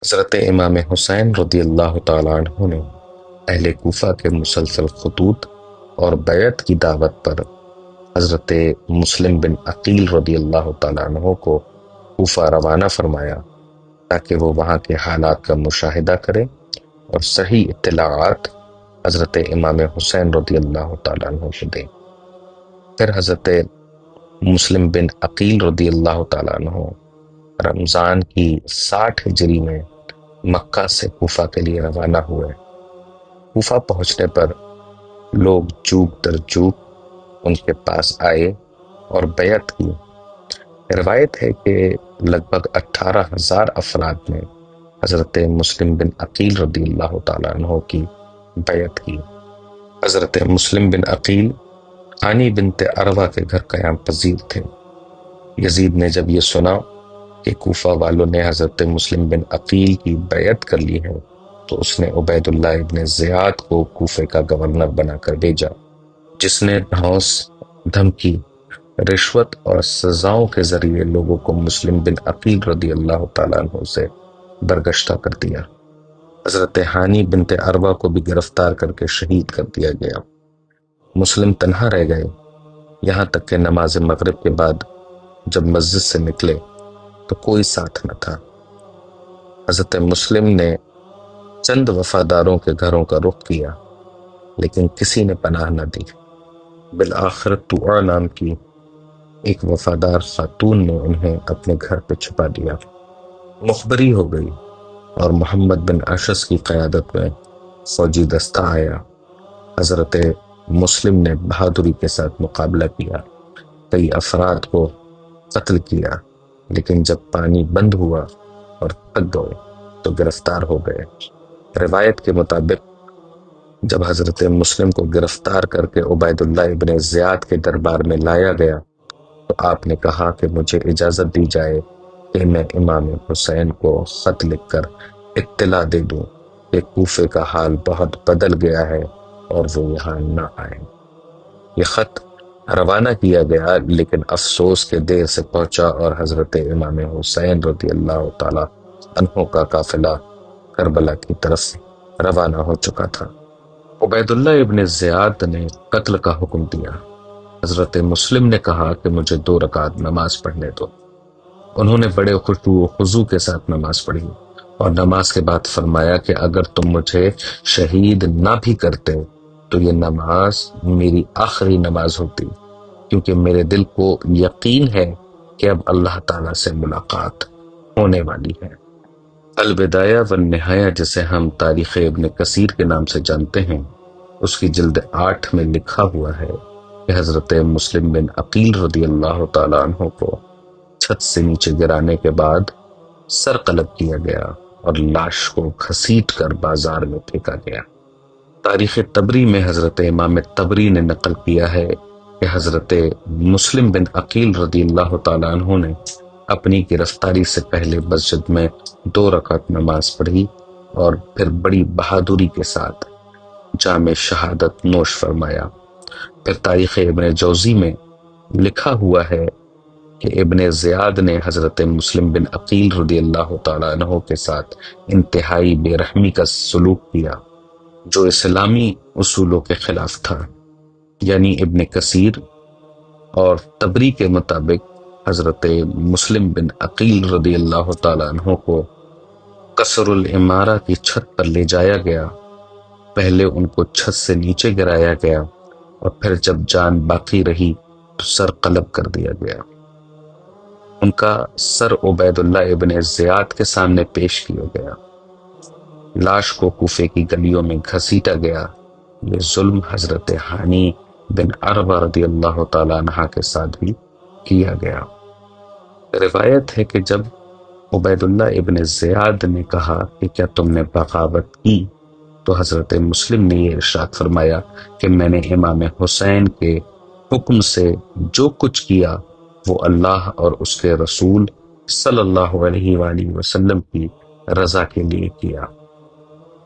حضرت امام حسین رضی اللہ تعالیٰ عنہ نے اہل کوفہ کے مسلسل خطوط اور بیعت کی دعوت پر حضرت مسلم بن عقیل رضی اللہ تعالیٰ عنہ کو کوفہ روانہ فرمایا تاکہ وہ وہاں کے حالات کا مشاہدہ کرے اور صحیح اطلاعات حضرت امام حسین رضی اللہ تعالیٰ عنہ کو دیں۔ پھر حضرت مسلم بن عقیل رضی اللہ تعالیٰ عنہ رمضان کی 60 ہجری میں مکہ سے کوفہ کے لیے روانہ ہوئے۔ کوفہ پہنچنے پر لوگ چوک در چوک ان کے پاس آئے اور بیعت کی۔ روایت ہے کہ لگ بھگ 18,000 افراد نے حضرت مسلم بن عقیل رضی اللہ تعالیٰ عنہ کی بیعت کی۔ حضرت مسلم بن عقیل عانی بنت عروہ کے گھر قیام پذیر تھے۔ یزید نے جب یہ سنا کہ کوفہ والوں نے حضرت مسلم بن عقیل کی بیعت کر لی ہے تو اس نے عبید اللہ ابن زیاد کو کوفے کا گورنر بنا کر بھیجا، جس نے دھونس، دھمکی، رشوت اور سزاؤں کے ذریعے لوگوں کو مسلم بن عقیل رضی اللہ تعالیٰ عنہ سے برگشتہ کر دیا۔ حضرت ہانی بنت عروہ کو بھی گرفتار کر کے شہید کر دیا گیا۔ مسلم تنہا رہ گئے، یہاں تک کہ نماز مغرب کے بعد جب مسجد سے نکلے تو کوئی ساتھ نہ تھا۔ حضرت مسلم نے چند وفاداروں کے گھروں کا رخ کیا لیکن کسی نے پناہ نہ دی۔ بالآخر طوع نام کی ایک وفادار خاتون نے انہیں اپنے گھر پہ چھپا دیا۔ مخبری ہو گئی اور محمد بن اشعث کی قیادت میں فوجی دستہ آیا۔ حضرت مسلم نے بہادری کے ساتھ مقابلہ کیا، کئی افراد کو قتل کیا، لیکن جب پانی بند ہوا اور تھک گئے تو گرفتار ہو گئے۔ روایت کے مطابق جب حضرت مسلم کو گرفتار کر کے عبید اللہ ابن زیاد کے دربار میں لایا گیا تو آپ نے کہا کہ مجھے اجازت دی جائے کہ میں امام حسین کو خط لکھ کر اطلاع دے دوں کہ کوفے کا حال بہت بدل گیا ہے اور وہ یہاں نہ آئے۔ یہ خط روانہ کیا گیا لیکن افسوس کے دیر سے پہنچا اور حضرت امام حسین رضی اللہ تعالی عنہ کا قافلہ کربلا کی طرف روانہ ہو چکا تھا۔ عبید اللہ ابن زیاد نے قتل کا حکم دیا۔ حضرت مسلم نے کہا کہ مجھے 2 رکعت نماز پڑھنے دو۔ انہوں نے بڑے خشوع و خضوع کے ساتھ نماز پڑھی اور نماز کے بعد فرمایا کہ اگر تم مجھے شہید نہ بھی کرتے تو یہ نماز میری آخری نماز ہوتی، کیونکہ میرے دل کو یقین ہے کہ اب اللہ تعالیٰ سے ملاقات ہونے والی ہے۔ البدایہ والنہایہ جسے ہم تاریخ ابن کثیر کے نام سے جانتے ہیں، اس کی جلد 8 میں لکھا ہوا ہے کہ حضرت مسلم بن عقیل رضی اللہ تعالیٰ عنہ کو چھت سے نیچے گرانے کے بعد سر قلب کیا گیا اور لاش کو گھسیٹ کر بازار میں پھینکا گیا۔ تاریخ طبری میں حضرت امام طبری نے نقل کیا ہے کہ حضرت مسلم بن عقیل رضی اللہ تعالیٰ عنہ نے اپنی گرفتاری سے پہلے مسجد میں 2 رکعت نماز پڑھی اور پھر بڑی بہادری کے ساتھ جام شہادت نوش فرمایا۔ پھر تاریخ ابن جوزی میں لکھا ہوا ہے کہ ابن زیاد نے حضرت مسلم بن عقیل رضی اللہ تعالیٰ عنہ کے ساتھ انتہائی بے رحمی کا سلوک کیا جو اسلامی اصولوں کے خلاف تھا۔ یعنی ابن کثیر اور طبری کے مطابق حضرت مسلم بن عقیل رضی اللہ تعالیٰ عنہ کو قصر العمارہ کی چھت پر لے جایا گیا۔ پہلے ان کو چھت سے نیچے گرایا گیا اور پھر جب جان باقی رہی تو سر قلب کر دیا گیا۔ ان کا سر عبید اللہ ابن زیاد کے سامنے پیش کیا گیا۔ لاش کو کوفے کی گلیوں میں گھسیٹا گیا۔ یہ ظلم حضرت ہانی بن عروہ رضی اللہ تعالیٰ عنہ کے ساتھ بھی کیا گیا۔ روایت ہے کہ جب عبید اللہ ابن زیاد نے کہا کہ کیا تم نے بغاوت کی تو حضرت مسلم نے یہ ارشاد فرمایا کہ میں نے امام حسین کے حکم سے جو کچھ کیا وہ اللہ اور اس کے رسول صلی اللہ علیہ وآلہ وسلم کی رضا کے لیے کیا۔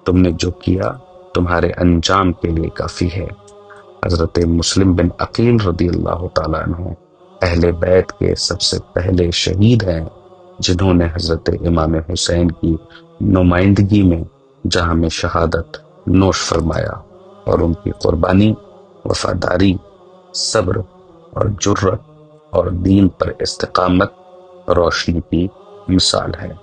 تم نے جو کیا تمہارے انجام کے لیے کافی ہے۔ حضرت مسلم بن عقیل رضی اللہ تعالیٰ عنہ اہل بیت کے سب سے پہلے شہید ہیں جنہوں نے حضرت امام حسین کی نمائندگی میں جہاں میں شہادت نوش فرمایا، اور ان کی قربانی، وفاداری، صبر اور جرت اور دین پر استقامت روشنی کی مثال ہے۔